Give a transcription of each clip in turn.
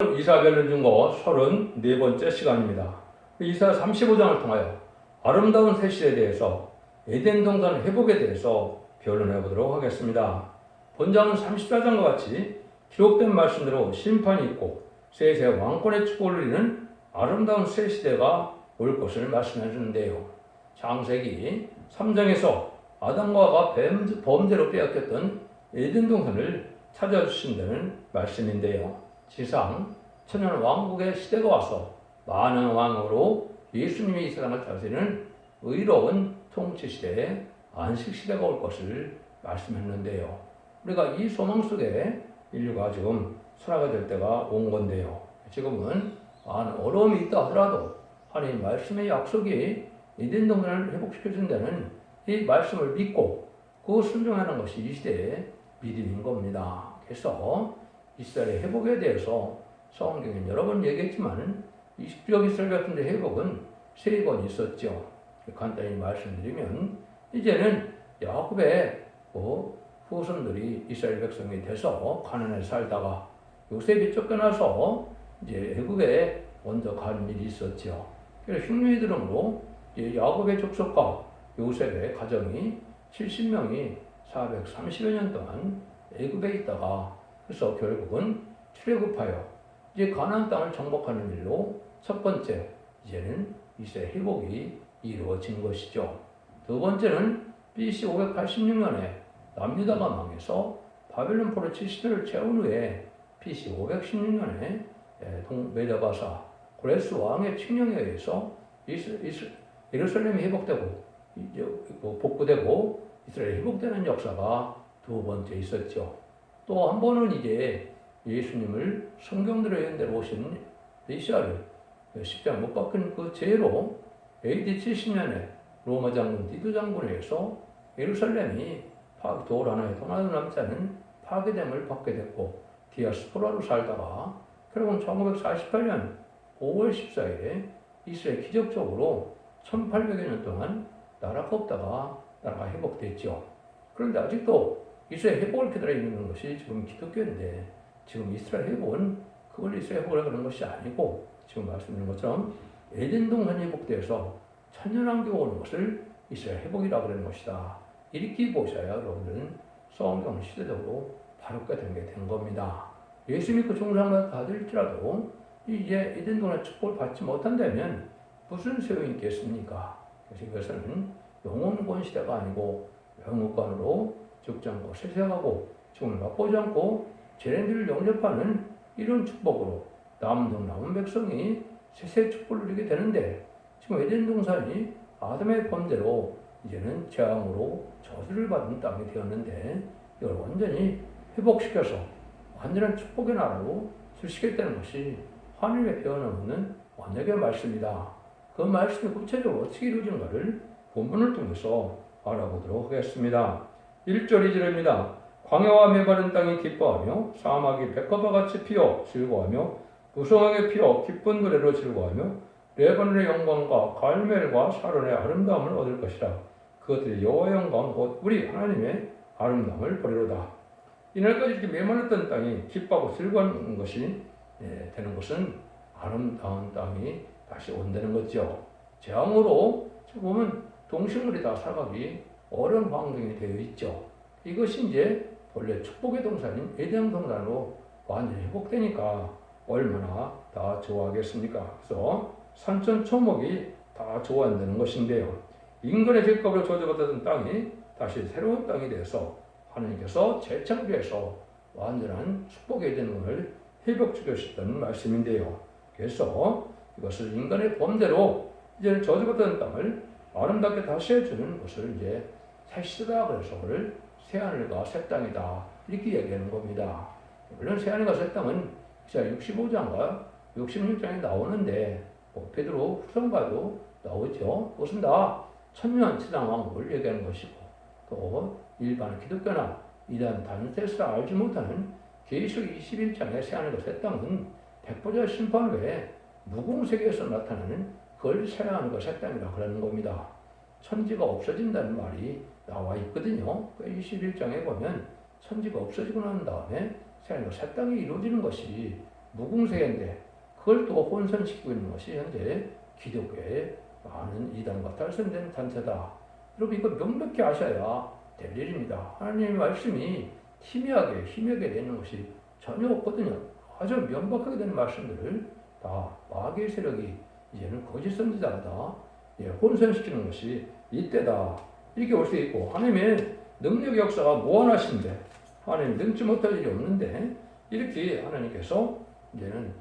이사별론 중거 34번째 시간입니다. 이사 35장을 통하여 아름다운 새 시대에 대해서 에덴 동산 회복에 대해서 변론해 보도록 하겠습니다. 본장은 34장과 같이 기록된 말씀대로 심판이 있고 새 왕권의 축복을 누리는 아름다운 새 시대가 올 것을 말씀해 주는데요. 창세기 3장에서 아담과 하와가 범죄로 빼앗겼던 에덴 동산을 찾아주신다는 말씀인데요. 지상 천년 왕국의 시대가 와서 많은 왕으로 예수님이 이 세상을 다스리는 의로운 통치 시대에 안식 시대가 올 것을 말씀했는데요. 우리가 이 소망 속에 인류가 지금 살아가야 될 때가 온 건데요. 지금은 많은 어려움이 있다 하더라도 하나님 말씀의 약속이 에덴 동산을 회복시켜 준다는 이 말씀을 믿고 그 순종하는 것이 이 시대의 믿음인 겁니다. 그래서 이스라엘의 회복에 대해서 성경에 여러 번 얘기했지만 이스라엘 같은 데 회복은 3번 있었죠. 간단히 말씀드리면 이제는 야곱의 후손들이 이스라엘 백성이 돼서 가나안에 살다가 요셉이 쫓겨나서 이제 애굽에 먼저 간 일이 있었죠. 그래서 흉년이 들음으로 야곱의 족속과 요셉의 가정이 70명이 430여 년 동안 애굽에 있다가 그래서 결국은 출애굽하여 이제 가나안 땅을 정복하는 일로 첫 번째 이제는 이스라엘 회복이 이루어진 것이죠. 두 번째는 BC 586년에 남유다가 망해서 바벨론 포로 70년을 채운 후에 BC 516년에 메다바사 고레스 왕의 칙령에 의해서 예루살렘이 회복되고 복구되고 이스라엘이 회복되는 역사가 두 번째 있었죠. 또 한 번은 이제 예수님을 성경대로 예언대로 오신 메시아를 십자가 못 박힌 그 죄로 AD 70년에 로마 장군 디도 장군에 의해서 예루살렘이 돌 하나에 돈 하나 남지 않은 파괴됨을 받게 됐고 디아스포라로 살다가 결국은 1948년 5월 14일에 이스라엘 기적적으로 1800여 년 동안 나라가 없다가 나라가 회복됐죠. 그런데 아직도 이스라엘 회복을 기다리는 것이 지금 기독교인데 지금 이스라엘 회복은 그걸 이스라엘 회복을 그런 것이 아니고 지금 말씀드린 것처럼 에덴 동산이 회복되어서 천년왕국이 오는 것을 이스라엘 회복이라고 그러는 것이다. 이렇게 보셔야 여러분들은 성경 시대적으로 바르게 된 겁니다. 예수 믿고 중상을 받을지라도 이제 에덴 동산 축복을 받지 못한다면 무슨 소용이 있겠습니까? 그래서 이것은 영원권 시대가 아니고 영원권으로 죽지 않고 세세하고 죽음을 맛보지 않고 죄인들을 영접하는 이런 축복으로 남은 백성이 세세 축복을 누리게 되는데 지금 에덴 동산이 아담의 범죄로 이제는 재앙으로 저주를 받은 땅이 되었는데 이걸 완전히 회복시켜서 완전한 축복의 나라로 설치겠다는 것이 하늘의 변함없는 언약의 말씀이다. 그 말씀이 구체적으로 어떻게 이루어지는가를 본문을 통해서 알아보도록 하겠습니다. 1절 2절입니다. 광야와 메마른 땅이 기뻐하며 사막이 백합과 같이 피어 즐거워하며 무성하게 피어 기쁜 노래로 즐거워하며 레바논의 영광과 갈멜과 샤론의 아름다움을 얻을 것이라. 그것들이 여호와의 영광 곧 우리 하나님의 아름다움을 보리로다. 이날까지 이렇게 메마르던 땅이 기뻐하고 즐거운 것이 되는 것은 아름다운 땅이 다시 온다는 거죠. 재앙으로 지금 보면 동식물이 다 살아가기 어려운 환경이 되어 있죠. 이것이 이제 본래 축복의 동산인 에덴 동산으로 완전히 회복되니까 얼마나 다 좋아하겠습니까? 그래서 산천초목이 다 좋아한다는 것인데요. 인간의 죄값으로 저주받았던 땅이 다시 새로운 땅이 돼서 하나님께서 재창조해서 완전한 축복의 에덴을 회복시켰다는 말씀인데요. 그래서 이것을 인간의 범죄로 이제 저주받았던 땅을 아름답게 다시 해주는 것을 이제 새 시대다 그래서 그를 새하늘과 새 땅이다 이렇게 얘기하는 겁니다. 물론 새하늘과 새 땅은 65장과 66장에 나오는데 베드로 후서가도 나오죠. 그것은 다 천년 지상 왕국을 얘기하는 것이고 또 일반 기독교나 이단 단세스라 알지 못하는 계시록 21장의 새하늘과 새 땅은 백보자 심판 후에 무공세계에서 나타나는 그걸 새하늘과 새 땅이라고 그러는 겁니다. 천지가 없어진다는 말이 나와 있거든요. 21장에 보면 천지가 없어지고 난 다음에 새하늘과 새 땅이 이루어지는 것이 무궁세계인데 그걸 또 혼선시키고 있는 것이 현재 기독교의 많은 이단과 탈선된 단체다. 여러분 이거 명백히 아셔야 될 일입니다. 하나님의 말씀이 희미하게 되는 것이 전혀 없거든요. 아주 명백하게 되는 말씀들을 다 마귀의 세력이 이제는 거짓 선지자가 다 혼선시키는 것이 이때다. 이렇게 볼 수 있고 하나님의 능력의 역사가 무한하신데 하나님 능지 못할 일이 없는데 이렇게 하나님께서 이제는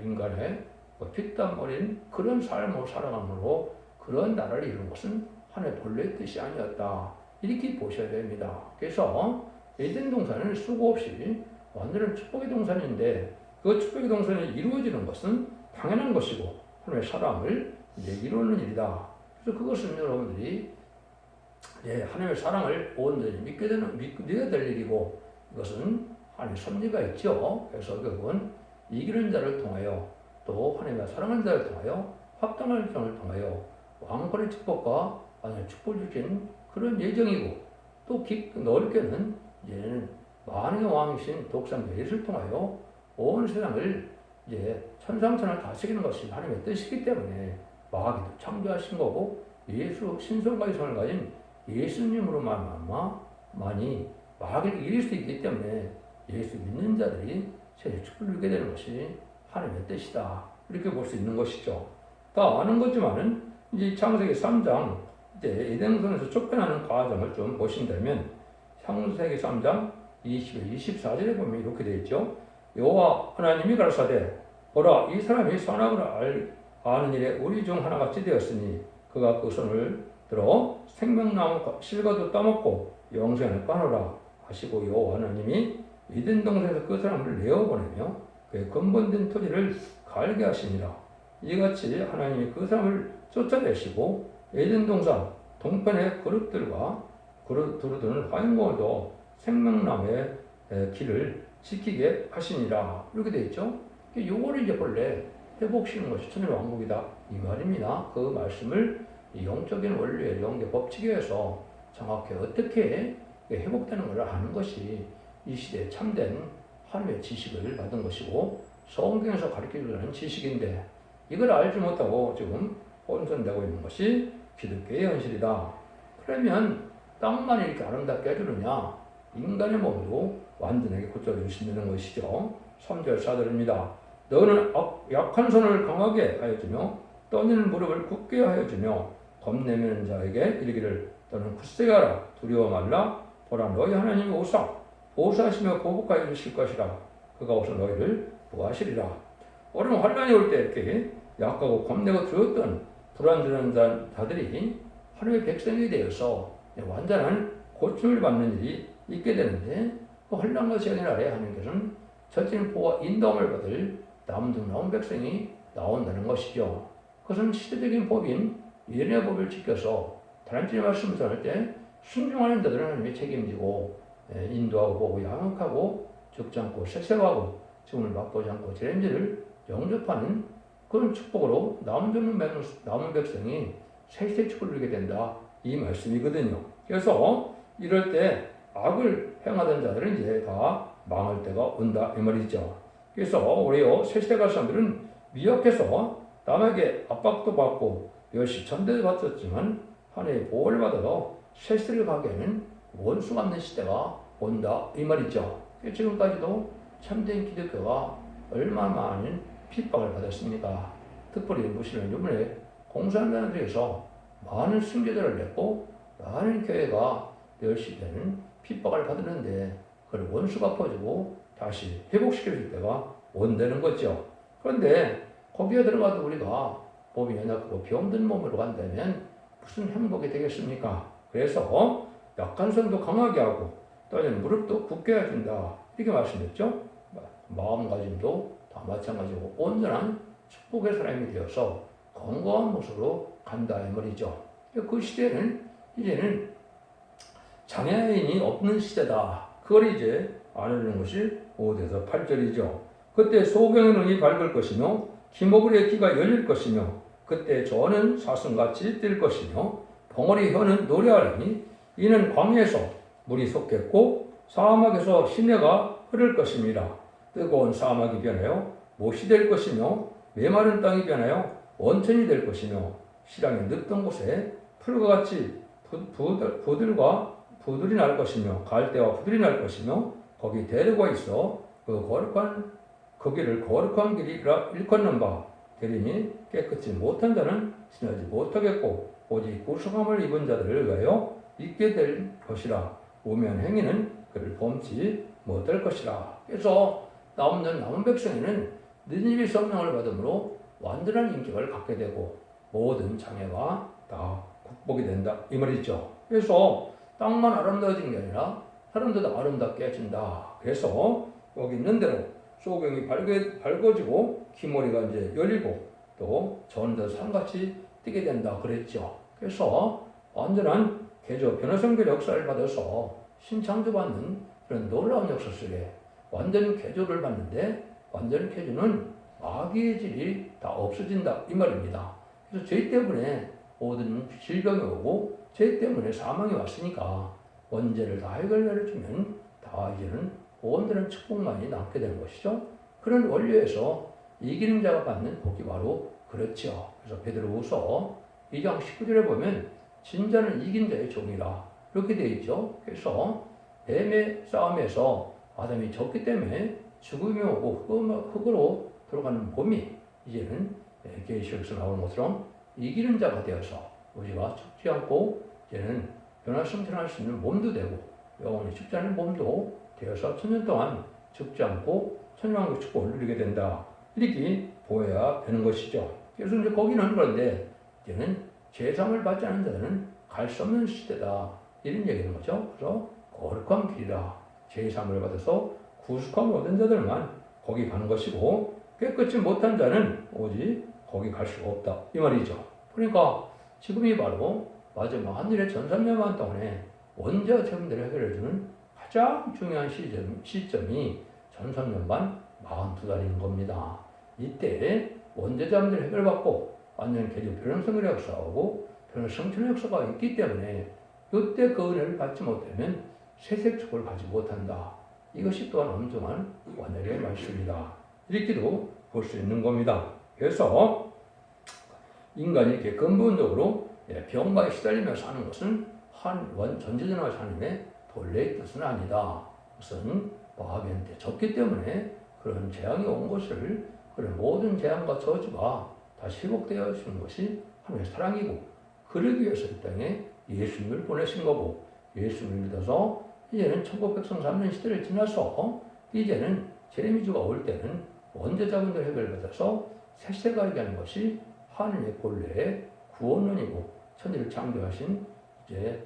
인간의 피땀 어린 그런 삶을 살아감으로 그런 나라를 이룬 것은 하나님의 본래의 뜻이 아니었다. 이렇게 보셔야 됩니다. 그래서 에덴 동산은 수고 없이 완전한 축복의 동산인데 그 축복의 동산이 이루어지는 것은 당연한 것이고 하나님의 사랑을 이제 이루는 일이다. 그래서 그것은 여러분들이 하나님의 사랑을 온전히 믿어야 될 일이고 이것은 하나님의 섭리가 있죠. 그래서 결국은 이기는 자를 통하여 또 하나님의 사랑하는 자를 통하여 합당한 정을 통하여 왕권의 축복과 축복을 주신 그런 예정이고 또 넓게는 이제는 만왕의 왕이신 독삼 예수를 통하여 온 세상을 이제 천상천을 다스리는 것이 하나님의 뜻이기 때문에 마귀도 창조하신 거고 예수 신성과의 성을 가진 예수님으로만 많이 마귀를 이길 수 있기 때문에 예수 믿는 자들이 세상 축복을 누리게 되는 것이 하나님의 뜻이다. 이렇게 볼 수 있는 것이죠. 다 아는 거지만은 이제 창세기 3장 이제 에덴성에서 쫓겨나는 과정을 좀 보신다면 창세기 3장 24절에 보면 이렇게 되어 있죠. 여호와 하나님이 가라사대 보라 이 사람이 선악을 아는 일에 우리 중 하나같이 되었으니 그가 그 손을 들어 생명나무 실과도 따먹고 영생을 까노라 하시고 여호와 하나님이 에덴 동산에서 그 사람을 내어보내며 그의 근본된 토지를 갈게 하시니라. 이같이 하나님이 그 사람을 쫓아내시고 에덴 동산 동편의 그릇들과 두루두는 화인공원도 생명나무의 길을 지키게 하시니라. 이렇게 되어 있죠. 요거를 이제 본래 회복시키는 것이 천의 왕국이다. 이 말입니다. 그 말씀을 영적인 원리의 영계 법칙에 의해서 정확히 어떻게 회복되는 것을 아는 것이 이 시대에 참된 하나님의 지식을 받은 것이고 성경에서 가르쳐주는 지식인데 이걸 알지 못하고 지금 혼선되고 있는 것이 기독교의 현실이다. 그러면 땅만 이렇게 아름답게 해주느냐? 인간의 몸도 완전하게 고쳐줄 수 있는 것이죠. 3절 4절입니다. 너는 약한 손을 강하게 하여주며 떠니는 무릎을 굳게 하여주며 겁내는 자에게 이르기를 너는 굳세게 하라 두려워 말라 보라 너희 하나님이 오사 보호하시며 보복하여 주실 것이라 그가 오서 너희를 보호하시리라. 오늘 환란이 올 때 이렇게 약하고 겁내고 두려웠던 불안전한 자들이 하나님의 백성이 되어서 완전한 고침을 받는 일이 있게 되는데 그 환란과 재앙의 날에 하나님께서는 전적인 보호와 인도함을 받을 남은 백성이 나온다는 것이죠. 그것은 시대적인 법인 예언의 법을 지켜서 하나님의 말씀을 전할 때 순종하는 자들은 하나님이 책임지고 인도하고 보고 양육하고 죽지 않고 색색하고 죽음을 맛보지 않고 재림지를 영접하는 그런 축복으로 남은 백성이 세세 축복을 누리게 된다. 이 말씀이거든요. 그래서 이럴 때 악을 행하던 자들은 이제 다 망할 때가 온다 이 말이죠. 그래서 우리 세세갈 사람들은 미약해서 남에게 압박도 받고 열심히 전대도 받았지만 하나님의 보호를 받아서 세세를 가게하는 원수가 없는 시대가 온다 이 말이죠. 지금까지도 참된 기독교가 얼마나 많은 핍박을 받았습니까? 특별히 무슬림 이번에 공산당에 대해서 많은 승계자를 냈고 많은 교회가 멸시되는 핍박을 받았는데 그걸 원수가 퍼주고 다시 회복시켜줄 때가 온다는 거죠. 그런데 거기에 들어가도 우리가 몸이 연약하고 병든 몸으로 간다면 무슨 행복이 되겠습니까? 그래서 약한 손도 강하게 하고 또는 무릎도 굳게 해준다. 이렇게 말씀했죠. 마음가짐도 다 마찬가지고 온전한 축복의 사람이 되어서 건강한 모습으로 간다 이 말이죠. 그 시대는 이제는 장애인이 없는 시대다. 그걸 이제 알아내는 것이 5에서 8절이죠. 그때 소경의 눈이 밝을 것이며 기모글의 귀가 열릴 것이며 그때 저는 사슴같이 뛸 것이며 벙어리 혀는 노래하리니 이는 광야에서 물이 솟겠고 사막에서 시내가 흐를 것입니다. 뜨거운 사막이 변하여 못이 될 것이며 메마른 땅이 변하여 원천이 될 것이며 시랑이 늙던 곳에 풀과 같이 부들이 날 것이며 갈대와 부들이 날 것이며 거기 대류가 있어 거기를 거룩한 길이라 일컫는 바 되리니 깨끗이 못한 자는 지나지 못하겠고 오직 구속함을 입은 자들을 위하여 있게 될 것이라. 우매한 행위는 그를 범치 못할 것이라. 그래서 남은 백성에는 느니베 성령을 받음으로 완전한 인격을 갖게 되고 모든 장애가 다 극복이 된다 이 말이죠. 그래서 땅만 아름다워진 게 아니라 사람들도 아름답게 해준다. 그래서 여기 있는 대로 소경이 밝아지고 기머리가 이제 열리고 또 전도 산같이 뛰게 된다 그랬죠. 그래서 완전한 개조 변화성결 역사를 받아서 신창조받는 그런 놀라운 역사 속에 완전 개조를 받는데 완전 개조는 마귀의 질이 다 없어진다 이 말입니다. 그래서 죄 때문에 모든 질병이 오고 죄 때문에 사망이 왔으니까 원죄를 다 해결해주면 다 이제는 온전한 축복만이 남게 되는 것이죠. 그런 원리에서 이기는 자가 받는 복이 바로 그렇죠. 그래서 베드로후서 2장 19절에 보면 진자는 이긴 자의 종이라 이렇게 되어 있죠. 그래서 뱀의 싸움에서 아담이 졌기 때문에 죽음이 오고 흙으로 들어가는 봄이 이제는 계시록에서 나오는 것처럼 이기는 자가 되어서 우리가 죽지 않고 이제는 변화성천할 수 있는 몸도 되고 영원히 죽지 않는 몸도 되어서 천년 동안 죽지 않고 천년왕국 축복을 누리게 된다. 이렇게 보여야 되는 것이죠. 그래서 이제 거기는 그런데 이제는 제상을 받지 않은 자들은 갈 수 없는 시대다. 이런 얘기는 거죠. 그래서 거룩한 길이라. 제상을 받아서 구속함을 얻은 자들만 거기 가는 것이고 깨끗이 못한 자는 오직 거기 갈 수가 없다. 이 말이죠. 그러니까 지금이 바로 마지막 한일의 전산년만 동안에 원죄와 죄 문제를 해결해주는 가장 중요한 시점이 전산년반 42달인 겁니다. 이때 원죄자 문제를 해결받고 완전 개조 변형성의 역사하고 변형성천의 역사가 있기 때문에 이때 그 은혜를 받지 못하면 세색축을 가지 못한다. 이것이 또한 엄중한 원칙의 말씀이다. 이렇게도 볼 수 있는 겁니다. 그래서 인간이 이렇게 근본적으로 병과에 시달리며 사는 것은 전지전능하신 하나님의 본래의 뜻은 아니다. 그것은 마귀한테 졌기 때문에 그런 재앙이 온 것을 그런 모든 재앙과 저주가 다시 회복되어 주는 것이 하나님의 사랑이고 그러기 위해서 이 땅에 예수님을 보내신 거고 예수님을 믿어서 이제는 천국 백성 3년 시대를 지나서 이제는 제레미주가 올 때는 원죄자분들 해결받아서 새세가게 하는 것이 하나님의 본래의 구원론이고 천지를 창조하신 이제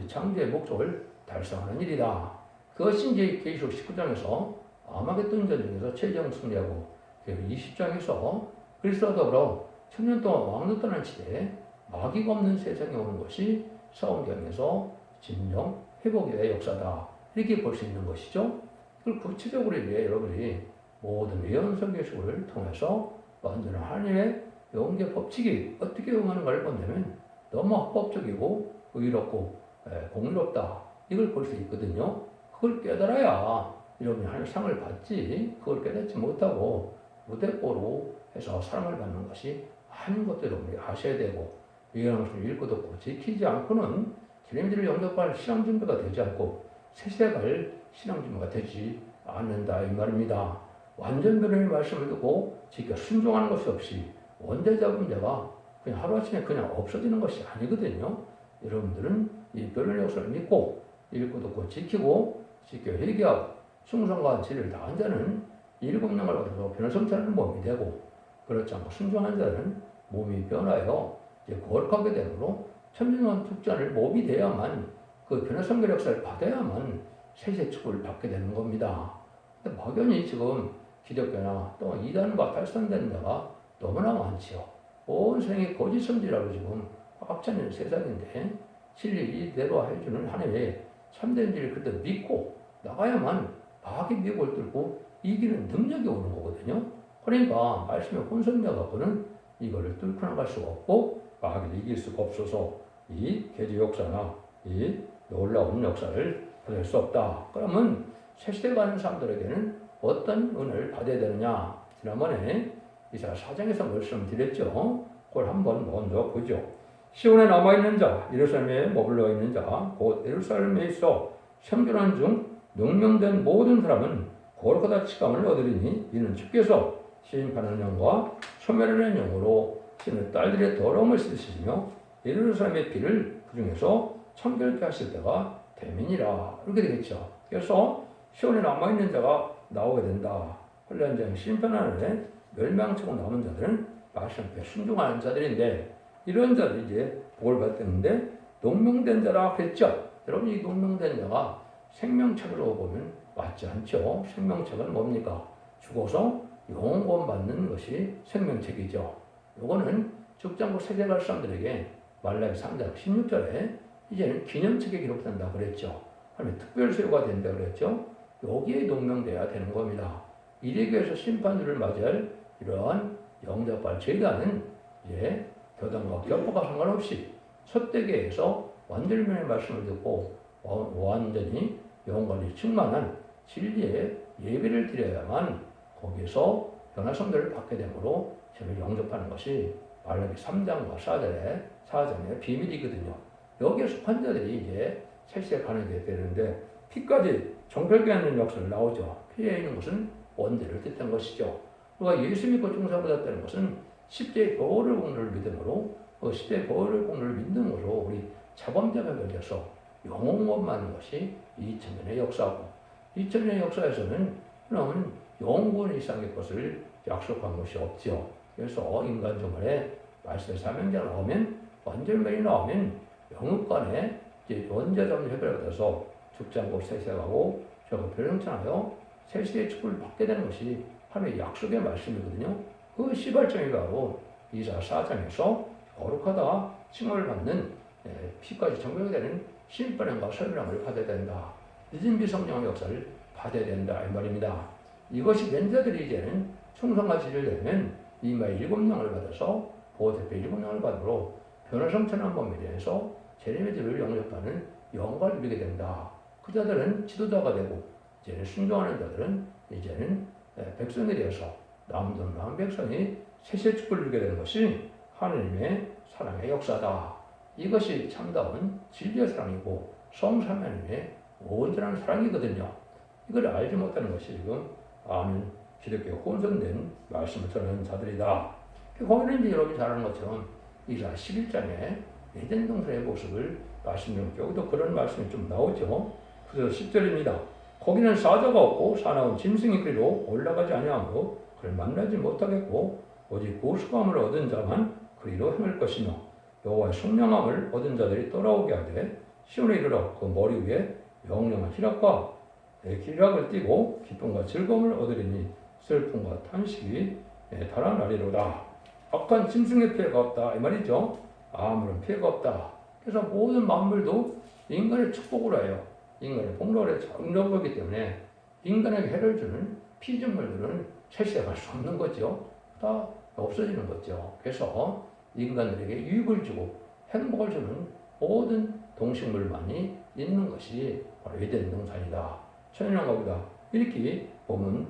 창조의 목적을 달성하는 일이다. 그것이 이제 계시록 19장에서 아마겟돈 전쟁에서 최종 승리하고 20장에서 그리스도와 더불어 천년 동안 왕노 떠난 시대에 마귀가 없는 세상에 오는 것이 사원경에서 진정 회복의 역사다. 이렇게 볼 수 있는 것이죠. 그걸 구체적으로 이제 여러분이 모든 예언성 계시를 통해서 완전한 하나님의 영계 법칙이 어떻게 응하는가를 본다면 너무 합법적이고 의롭고 공의롭다. 이걸 볼 수 있거든요. 그걸 깨달아야 여러분이 하나님의 상을 받지 그걸 깨닫지 못하고 무대뽀로 해서 사랑을 받는 것이 아닌 것들을 여러분이 아셔야 되고 예언성을 읽고 듣고 지키지 않고는 제레미야를 영접할 신앙 준비가 되지 않고 세세갈 신앙 준비가 되지 않는다 이 말입니다. 완전 변화의 말씀을 듣고 지켜 순종하는 것이 없이 원죄자분자가 그냥 하루아침에 그냥 없어지는 것이 아니거든요. 여러분들은 이 변화의 역사를 믿고 읽고 듣고 지키고 지켜 회개하고 충성과 진리를 다한 자는 일곱 명을 받아서 변화성찰하는 몸이 되고 그렇지 않고 순종한 자는 몸이 변하여 이제 거룩하게 되므로 천년왕 축전을 몸이 돼야만 그 변화성결 역사를 받아야만 세세 축복을 받게 되는 겁니다. 근데 막연히 지금 기독교나 또 이단과 탈선된 자가 너무나 많지요. 온 세상에 거짓 선지라고 지금 꽉 차는 세상인데 진리 이대로 해주는 하나님의 참된 진리를 그때 믿고 나가야만 마귀 미혹을 뚫고 이기는 능력이 오는 거거든요. 그러니까 말씀의 혼선되어 갖고는 이거를 뚫고 나갈 수가 없고 마귀를 이길 수가 없어서 이 개조 역사나 이 놀라운 역사를 받을 수 없다. 그러면 새시대 가는 사람들에게는 어떤 은혜를 받아야 되느냐? 지난번에 이사야 4장에서 말씀드렸죠. 그걸 한번 먼저 보죠. 시온에 남아있는 자, 예루살렘에 머물러 있는 자, 곧 예루살렘에 있어 생존한 중 능명된 모든 사람은 거룩하다 칙감을 얻으리니 이는 주께서 심판하는 영과 소멸하는 영으로 신의 딸들의 더러움을 씻으시며 예루살렘의 피를 그 중에서 청결케 하실 때가 되민이라. 이렇게 되겠죠. 그래서 시온에 남아있는 자가 나오게 된다. 혼란장 심판하는 멸망치고 남은 자들은 말씀 앞에 순종하는 자들인데, 이런 자들이 이제 복을 받았는데 농명된 자라 그랬죠. 여러분, 이 농명된 자가 생명책으로 보면 맞지 않죠. 생명책은 뭡니까? 죽어서 영원 받는 것이 생명책이죠. 요거는 죽장고 세계갈 사람들에게 말라기 3장 16절에 이제는 기념책에 기록된다 그랬죠. 하나님 특별 소유가 된다 그랬죠. 여기에 농명돼야 되는 겁니다. 이래교에서 심판주를 맞이할 이러한 영접할 제자는 이제 교단과 교포가 상관없이 첫대계에서 완전면의 말씀을 듣고 완전히 영관리 충만한 진리의 예배를 드려야만 거기서 변화성들을 받게 되므로 저를 영접하는 것이 말라기 3장과 4장의 비밀이거든요. 여기에 속한 자들이 이제 세시에 가는 게 되는데, 피까지 정결케 하는 역사를 나오죠. 피에 있는 것은 원죄를 뜻한 것이죠. 우리가 예수 믿고 중사받았다는 것은 10대의 보혈의 공로를 믿음으로, 10대의 보혈의 공로를 믿음으로 우리 자범자가 걸려서 영원만 많은 것이 2000년의 역사고, 2000년의 역사에서는 그러면 영원 이상의 것을 약속한 것이 없죠. 그래서 인간 정말에 말씀의 사명자가 나오면, 완전면이 나오면 영육간에 이제 원죄점을 해결받아서 죽장고 세세하고 저거 별영천하여 세시의 축복을 받게 되는 것이 하나님의 약속의 말씀이거든요. 그 시발점이 바로 이사야 4장에서 거룩하다 칭함을 받는 피까지 정결되는 심판과 설명을 받아야 된다. 늦은 비성령의 역사를 받아야 된다 이 말입니다. 이것이 된 자들이 이제는 충성과 지를 내면 이마의 7명을 받아서 보호대표 7명을 받으러 변화성천한 범위에 대해서 제레미들을 영접하는 영광을 누리게 된다. 그 자들은 지도자가 되고 이제는 순종하는 자들은 이제는 백성이 되어서 남은 백성이 세세 축복을 누리게 되는 것이 하나님의 사랑의 역사다. 이것이 참다운 진리의 사랑이고 성삼위하나님의 온전한 사랑이거든요. 이걸 알지 못하는 것이 지금 기독교에 혼선된 말씀을 전하는 자들이다. 거기는 이제 여러분이 잘 아는 것처럼 이사야 11장에 에덴 동산의 모습을 말씀드렸죠. 여기도 그런 말씀이 좀 나오죠. 그래서 10절입니다. 거기는 사자가 없고 사나운 짐승이 그리로 올라가지 아니하므로 그를 만나지 못하겠고 오직 우수함을 얻은 자만 그리로 행할 것이며 여호와의 성령함을 얻은 자들이 돌아오게 하되 시온에 이르러 그 머리 위에 영영한 희락과 기락을 띠고 기쁨과 즐거움을 얻으리니 슬픔과 탄식이 달아나리로다. 악한 짐승의 피해가 없다 이 말이죠. 아무런 피해가 없다. 그래서 모든 만물도 인간의 축복으로 해요. 인간의 복로를 잡는 거기 때문에 인간에게 해를 주는 피조물들은 세세갈 수 없는 거죠. 다 없어지는 거죠. 그래서 인간들에게 유익을 주고 행복을 주는 모든 동식물만이 있는 것이 바로 에덴 동산이다. 천연왕국이다. 이렇게 보면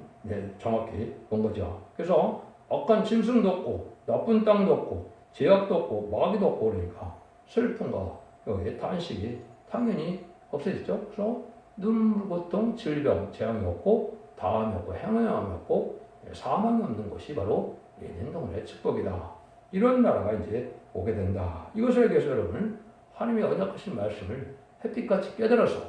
정확히 본 거죠. 그래서 악한 짐승도 없고 나쁜 땅도 없고 죄악도 없고 마귀도 없고 그러니까 슬픔과 여기에 탄식이 당연히 없어지죠. 그래서 눈물, 고통, 질병, 재앙이 없고 다함이 없고 행함이 없고 사망이 없는 것이 바로 에덴 동산의 축복이다. 이런 나라가 이제 오게 된다. 이것을 위해서 여러분 하나님의 언약하신 말씀을 햇빛같이 깨달아서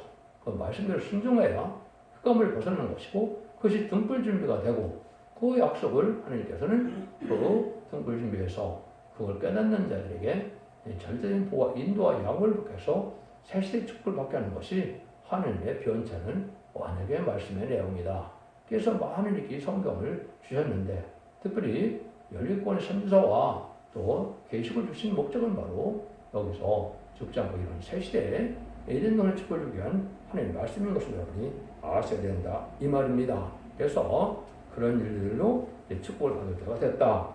그 말씀대로 순종해야 흑암을 벗어나는 것이고 그것이 등불 준비가 되고 그 약속을 하나님께서는 그 등불 준비해서 그걸 깨닫는 자들에게 절대적인 보호와 인도와 약을 받게해서 세시의 축복을 받게 하는 것이 하나님의 변찮은 언약의 말씀의 내용이다. 그래서 많은 이렇게 성경을 주셨는데 특별히 연립권의 선지서와 또 계시를 주신 목적은 바로 여기서 죽지 않고 이런 새 시대에 에덴 동산의 축복을 주기 위한 하나님의 말씀인 것을 여러분이 아셔야 된다 이 말입니다. 그래서 그런 일들로 축복을 받을 때가 됐다.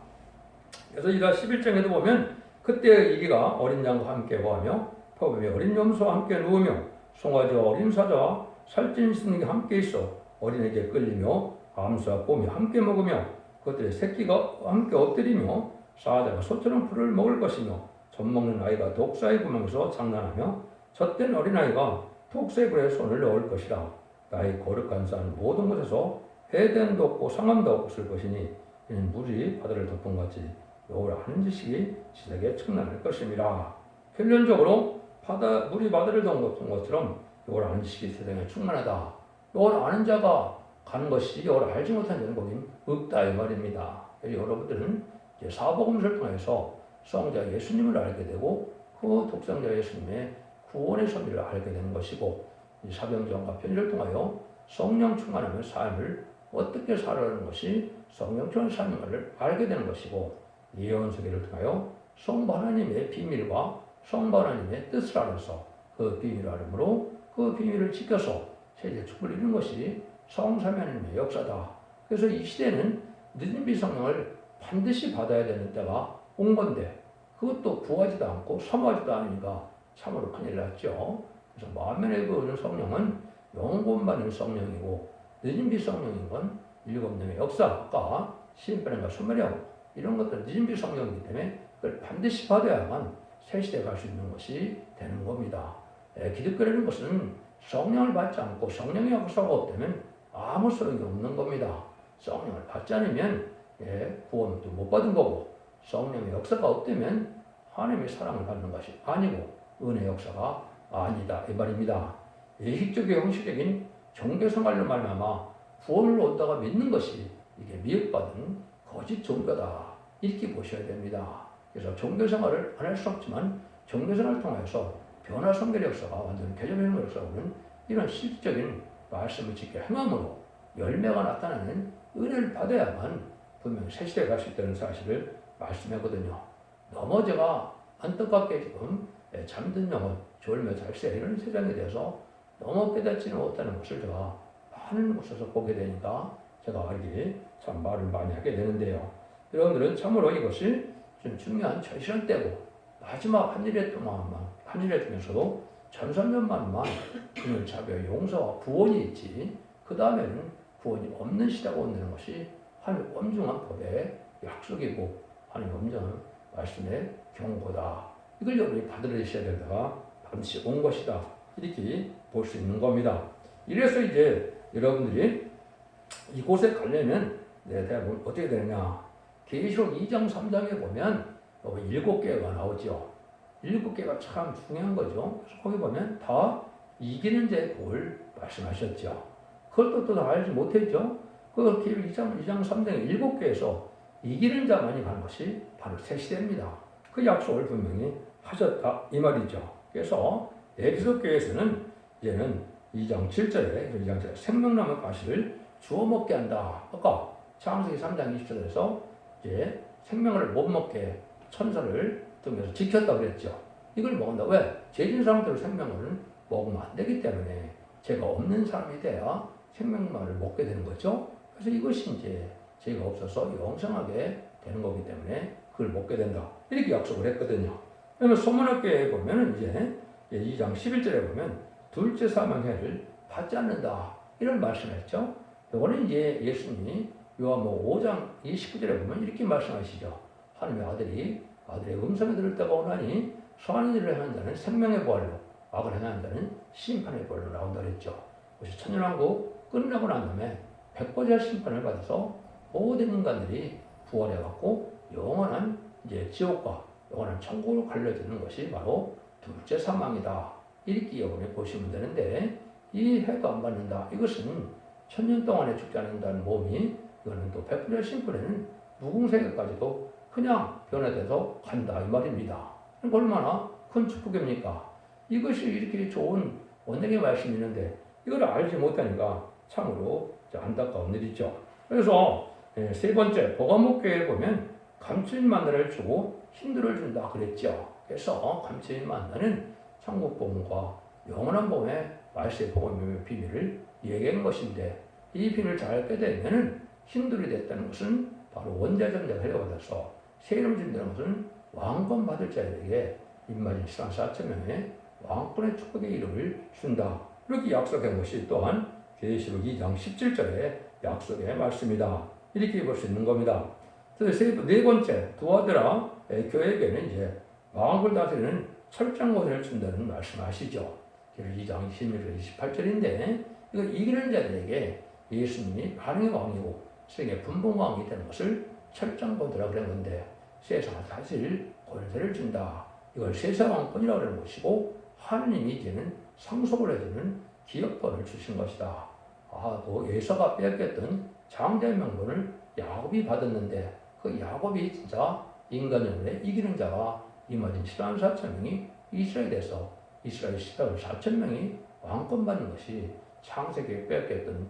그래서 이사 11장에도 보면 그때 이리가 어린 양과 함께 거하며 표범이 어린 염소와 함께 누우며 송아지와 어린 사자와 살찐 신이 함께 있어 어린에게 끌리며 암수와 곰이 함께 먹으며 그것들의 새끼가 함께 엎드리며 사자가 소처럼 풀을 먹을 것이며 젖먹는 아이가 독사의 구멍에서 장난하며 젖된 어린아이가 독사의 굴에 손을 넣을 것이라. 나의 거룩한 산 모든 곳에서 해변도 없고 상암도 없을 것이니 이는 물이 바다를 덮은 같이 여호와라 하는 지식이 지색에 충만할 것입니다. 결론적으로 물이 바다를 덮은 것처럼 여호와라 하는 지식이 세상에 충만하다. 여호와라 아는 자가 가는 것이 여호와라 알지 못한 자는 거긴 없다 이 말입니다. 여러분들은 이제 사복음서를 통해서 성자 예수님을 알게 되고 그 독생자 예수님의 구원의 섭리를 알게 되는 것이고 이 사병전과 편지를 통하여 성령 충만하면 삶을 어떻게 살아가는 것이 성령 충만 삶을 알게 되는 것이고 예언서기를 통하여 성부 하나님의 비밀과 성부 하나님의 뜻을 알아서 그 비밀을 알므로 그 비밀을 지켜서 세계 축복을 이루는 것이 성삼위 하나님의 역사다. 그래서 이 시대는 느님비 성령을 반드시 받아야 되는 때가 온 건데 그것도 구하지도 않고 사모하지도 않으니까 참으로 큰일 났죠. 그래서 만면에 부어오는 성령은 영원받는 성령이고 느님비 성령인 건 일곱 명의 역사, 아까 시인편과 소멸형 이런 것들은 느님비 성령이기 때문에 그걸 반드시 받아야만 새 시대에 갈 수 있는 것이 되는 겁니다. 기독교라는 것은 성령을 받지 않고 성령의 역사가 없다면 아무 소용이 없는 겁니다. 성령을 받지 않으면 구원도 못 받은 거고 성령의 역사가 없다면 하나님의 사랑을 받는 것이 아니고 은혜 역사가 아니다 이 말입니다. 예식적이고 형식적인 종교생활로 말미암아 구원을 얻다가 믿는 것이 이게 미혹받은 거짓 종교다 이렇게 보셔야 됩니다. 그래서 종교생활을 안 할 수 없지만 종교생활을 통해서 변화 성결 역사가 완전 개념의 역사로는 이런 실질적인 말씀을 지켜 행함으로 열매가 나타나는 은혜를 받아야만 분명히 새 시대에 갈 수 있다는 사실을 말씀하거든요. 너무 제가 안타깝게 지금 잠든 영혼, 졸며 잘세 이런 세상에 대해서 너무 깨닫지는 못하는 것을 제가 많은 곳에서 보게 되니까 제가 알기 참 말을 많이 하게 되는데요. 여러분들은 참으로 이것이 좀 중요한 절실한 때고 마지막 한 일에 중에서도 1300만만 그를 자비와 용서와 구원이 있지 그 다음에는 구원이 없는 시대가 온다는 것이 하나님의 엄중한 법의 약속이고 하나님의 엄중한 말씀의 경고다. 이걸 여러분이 받아들이셔야 되다가 반드시 온 것이다. 이렇게 볼 수 있는 겁니다. 이래서 이제 여러분들이 이곳에 가려면 대부분 어떻게 되느냐. 계시록 2장 3장에 보면 7개가 나오죠. 7개가 참 중요한 거죠. 그래서 거기 보면 다 이기는 자의 복을 말씀하셨죠. 그걸 또 다 알지 못했죠. 그 계시록 2장 3장에 7개에서 이기는 자만이 가는 것이 바로 새 시대입니다. 그 약속을 분명히 하셨다 이 말이죠. 그래서 에베소 교회에서는 이제는 2장 7절에 생명나무 가시를 주워 먹게 한다. 아까 창세기 3장 20절에서 이제 생명을 못 먹게 천사를 등에서 지켰다고 그랬죠. 이걸 먹는다. 왜? 죄진 사람들 생명을 먹으면 안 되기 때문에 죄가 없는 사람이 돼야 생명만을 먹게 되는 거죠. 그래서 이것이 이제 죄가 없어서 영생하게 되는 거기 때문에 그걸 먹게 된다. 이렇게 약속을 했거든요. 그러면 소문학교에 보면 이제 2장 11절에 보면 둘째 사망해를 받지 않는다. 이런 말씀을 했죠. 이거는 이제 예수님이 요한복음 5장 29절에 보면 이렇게 말씀하시죠. 하나님의 아들의 음성을 들을 때가 오나니 선한 일을 행한 자는 생명의 부활로 악을 행한 자는 심판의 부활로 나온다 그랬죠. 그래서 천년왕국 끝나고 난 다음에 백보자 심판을 받아서 모든 인간들이 부활해갖고 영원한 이제 지옥과 영원한 천국으로 갈려지는 것이 바로 둘째 사망이다. 이렇게 여러분이 보시면 되는데 이 해도 안 받는다. 이것은 천년 동안에 죽지 않는다는 몸이 이거는 또 백보자 심판에는 무궁세계까지도 그냥 변화돼서 간다 이 말입니다. 얼마나 큰 축복입니까? 이것이 이렇게 좋은 원능의 말씀이 있는데 이걸 알지 못하니까 참으로 안타까운 일이죠. 그래서 세 번째 보감목교회에 보면 감추인 만나를 주고 힘들을 준다 그랬죠. 그래서 감추인 만나는 천국 복음과 영원한 복음의 말씀의 복음의 비밀을 얘기한 것인데 이 비밀을 잘 알게 되면 힘들이 됐다는 것은 바로 원자전자가 흘려받아서 새 이름을 준다는 것은 왕권 받을 자에게 임마진 시간 4천명의 왕권의 축복의 이름을 준다. 이렇게 약속한 것이 또한 계시록 2장 17절의 약속의 말씀이다. 이렇게 볼 수 있는 겁니다. 네 번째, 두 아들아, 교회에게는 이제 왕국을 다스리는 철저한 권한을 준다는 말씀하시죠. 2장 26절 28절인데 이거 이기는 자들에게 예수님이 반응의 왕이고 세상의 분봉왕이 되는 것을 철저한 권한이라고 그런 건데 세상을 다스릴 권세를 준다. 이걸 세상왕권이라고 하는 것이고 하느님이 이제는 상속을 해주는 기업권을 주신 것이다. 또 예서가 빼앗겼던 장자의 명분을 야곱이 받았는데 그 야곱이 진짜 인간 영혼에 이기는 자가 임하진 10만 4천 명이 이스라엘에서 이스라엘 10만 4천 명이 왕권 받는 것이 창세기에 빼앗겼던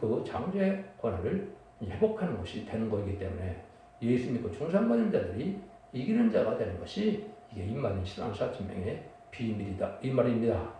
그 장자의 권한을 회복하는 것이 되는 것이기 때문에 예수 믿고 중상받는 자들이 이기는 자가 되는 것이 이게 임마진 10만 4천 명의 비밀이다 이 말입니다.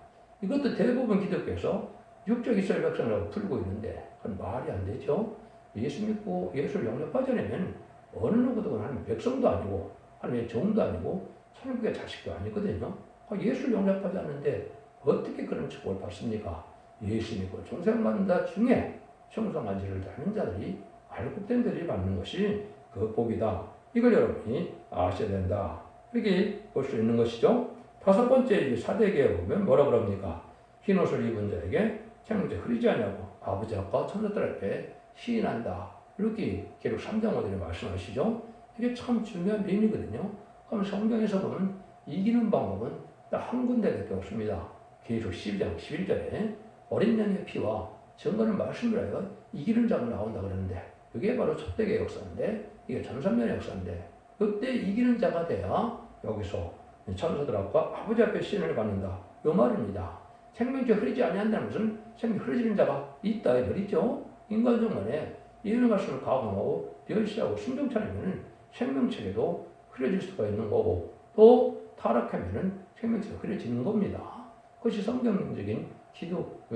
이것도 대부분 기독교에서 육적 이스라엘 백성이라고 풀고 있는데 그건 말이 안 되죠. 예수 믿고 예수를 영접하지 않으면 어느 누구도 하나님의 백성도 아니고 하나님의 종도 아니고 천국의 자식도 아니거든요. 예수를 영접하지 않는데 어떻게 그런 축복을 받습니까? 예수 믿고 중생받는 자 중에 충성한지를 다는 자들이 알곡된 자들이 받는 것이 그 복이다. 이걸 여러분이 아셔야 된다. 이렇게 볼 수 있는 것이죠. 다섯 번째 사대계에 보면 뭐라 그럽니까? 흰 옷을 입은 자에게 생명제 흐리지 않냐고 아버지 아까 천사들 앞에 시인한다. 이렇게 계속 3장 5절에 말씀하시죠. 이게 참 중요한 비밀이거든요. 그럼 성경에서 보면 이기는 방법은 딱 한 군데밖에 없습니다. 계속 12장 11절에 어린 양의 피와 증거는 말씀을 하여 이기는 자가 나온다 그러는데 이게 바로 첫대의 역사인데 이게 전산면의 역사인데 그때 이기는 자가 돼야 여기서 천사들 앞과 아버지 앞에 시인을 받는다. 이 말입니다. 생명체 흐리지 아니한다는 것은 생명 흐려지는 자가 있다 이 말이죠. 인간 정만에 이런 말씀을 가공하고 멸시하고 순종치 않으면 생명체계도 흐려질 수가 있는 거고 또 타락하면 생명체가 흐려지는 겁니다. 그것이 성경적인 기독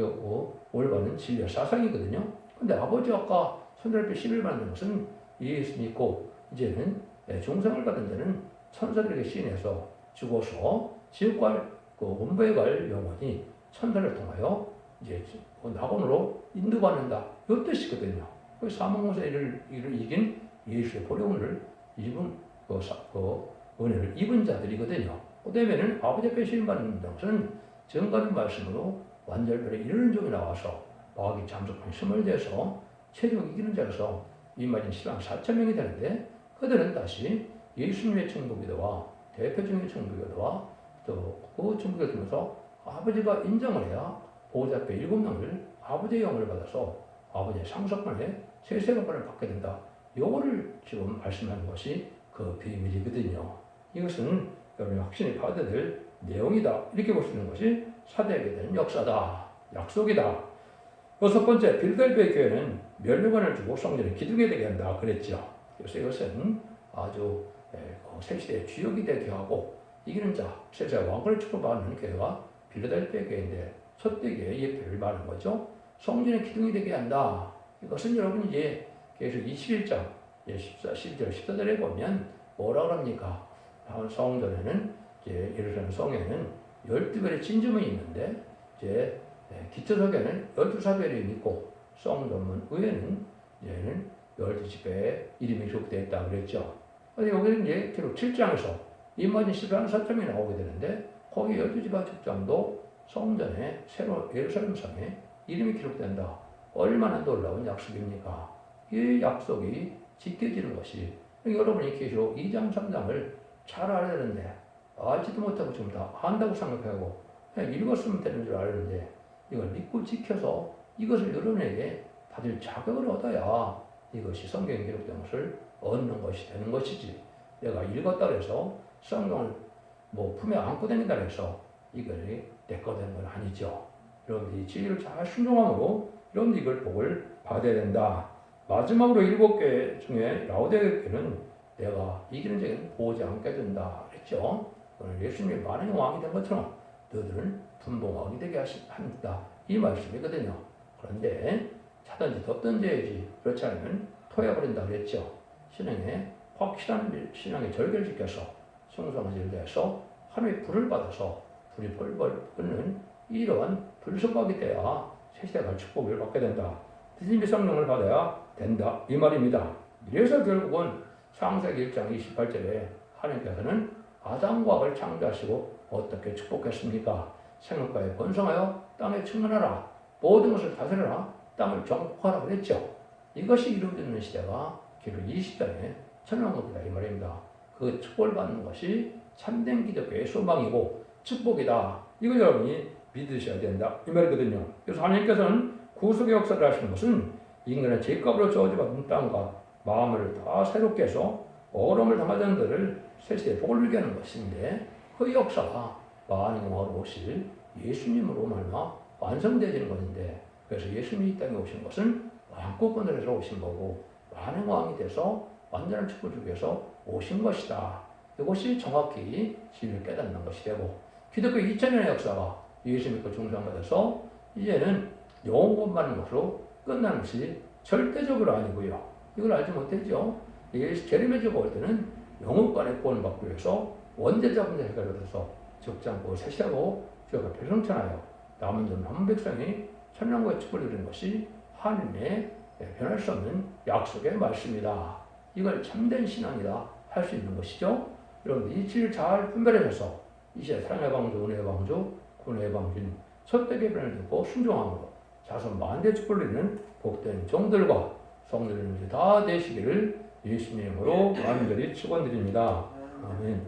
올바른 진리의 사상이거든요. 근데 아버지 아까 손들 앞에 시를 받는 것은 예수 믿고 이제는 중생을 받은 자는 천사들에게 시인해서 죽어서 지옥과 그 원부에 갈 영혼이 천사를 통하여 이제 낙원으로 인도받는다. 이 뜻이거든요. 그 사망모세를 이긴 예수의 보령을 입은 그 은혜를 입은 자들이거든요. 그다음에는 아버지 앞에 시인받는 것은 정가는 말씀으로 완전별에 이르는 종이 나와서 마귀 잠속한 힘을 대서 최종 이기는 자로서 임마진 10만 4천 명이 되는데 그들은 다시 예수님의 천국이도와 대표적인 천국이도와 또 그 천국에 들면서 아버지가 인정을 해야 보호자 앞에 7명을 아버지의 영을 받아서 아버지의 상속권에 세세관권을 받게 된다. 요거를 지금 말씀하는 것이 그 비밀이거든요. 이것은 여러분이 확신이 받아야 될 내용이다. 이렇게 볼 수 있는 것이 사대에게 되는 역사다. 약속이다. 여섯 번째, 빌델베 교회는 멸류관을 주고 성전을 기둥에 되게 한다. 그랬죠. 그래서 이것은 아주 새시대의 주역이 되게 하고 이기는 자, 세상의 왕권을 축복받는 교회가 빌델베 교회인데 첫대교회의 예표를 말하는 거죠. 성전의 기둥이 되게 한다. 이것은 여러분 이제 계속 21장 12절 14절에 보면 뭐라 그럽니까? 성전에는 이제 예루살렘 성에는 12별의 진주문이 있는데 이제 기초석에는 12사별이 있고 성전문 위에는 이제는 12지파의 이름이 기록되어 있다 그랬죠. 근데 여기는 이제 기록 7장에서 임마진 10만 4점이 나오게 되는데 거기 12지파 특장도 성전에 새로 예루살렘 성에 이름이 기록된다. 얼마나 놀라운 약속입니까? 이 약속이 지켜지는 것이 여러분이 계시록 2장 3장을 잘 알아야 되는데 알지도 못하고 지금 다 안다고 생각하고 그냥 읽었으면 되는 줄 아는데 이걸 믿고 지켜서 이것을 여러분에게 받을 자격을 얻어야 이것이 성경에 기록된 것을 얻는 것이 되는 것이지 내가 읽었다 해서 성경을 품에 안고 다닌다 해서 이걸 내 거 되는 건 아니죠. 여러분들이 진리를 잘 순종함으로 여러분들이 이걸 복을 받아야 된다. 마지막으로 7개 중에 라오디게아 교회는 내가 이기는 자에게는 보지 않게 된다 그랬죠. 오늘 예수님이 만왕의 왕이 된 것처럼 너희들은 분봉왕이 되게 한다. 이 말씀이거든요. 그런데 차든지 덥든지 해야지 그렇지 않으면 토해버린다 그랬죠. 신앙에 확실한 신앙의 절개를 지켜서 성성을 대해서 하나님의 불을 받아서 불이 벌벌 끓는 이러한 불성각이 돼야 새시대가 축복을 받게 된다. 디즈니 성령을 받아야 된다 이 말입니다. 이래서 결국은 창세기 1장 28절에 하나님께서는 아담과 하와를 창조하시고 어떻게 축복했습니까? 생육과에 번성하여 땅에 충만하라, 모든 것을 다스려라, 땅을 정복하라 그랬죠. 이것이 이루어지는 시대가 바로 이 시대에 천년왕국이다 이 말입니다. 그 축복을 받는 것이 참된 기독교의 소망이고 축복이다. 이걸 여러분이 믿으셔야 된다 이 말이거든요. 그래서 하나님께서는 구속의 역사를 하시는 것은 인간의 죄값으로 저주받은 땅과 마음을 다 새롭게 해서 어려움을 당하던 자들을 세세에 복을 누리게 하는 것인데, 그 역사가 많은 영화로 오실 예수님으로 말미암아 완성되어지는 것인데, 그래서 예수님이 이 땅에 오신 것은 왕권을 해서 오신 거고 많은 왕이 돼서 완전한 축복을 주기 위해서 오신 것이다. 이것이 정확히 진리를 깨닫는 것이 되고, 기독교 2000년의 역사가 예수 믿고 중상받아서 이제는 영원 받는 것으로 끝나는 것이 절대적으로 아니고요. 이걸 알지 못했죠. 제레미야가 올 때는 영혼간의 구원을 받기 위해서 원죄자 문제 해결을 해서 적지 않고 세시하고 죄가 배성천하여 남은 자는 한 백성이 천년국의 축복을 누리는 것이 하나님의 변할 수 없는 약속의 말씀이다. 이걸 참된 신앙이다 할 수 있는 것이죠. 여러분들 이 진리를 잘 분별해서 이 시대 사랑의 방주, 은혜의 방주, 구원의 방주인 첫대의 변을 듣고 순종함으로 자손 만대 축복을 누리는 복된 종들과 성도들이 다 되시기를 예수님으로 간절히 축원드립니다. 아멘.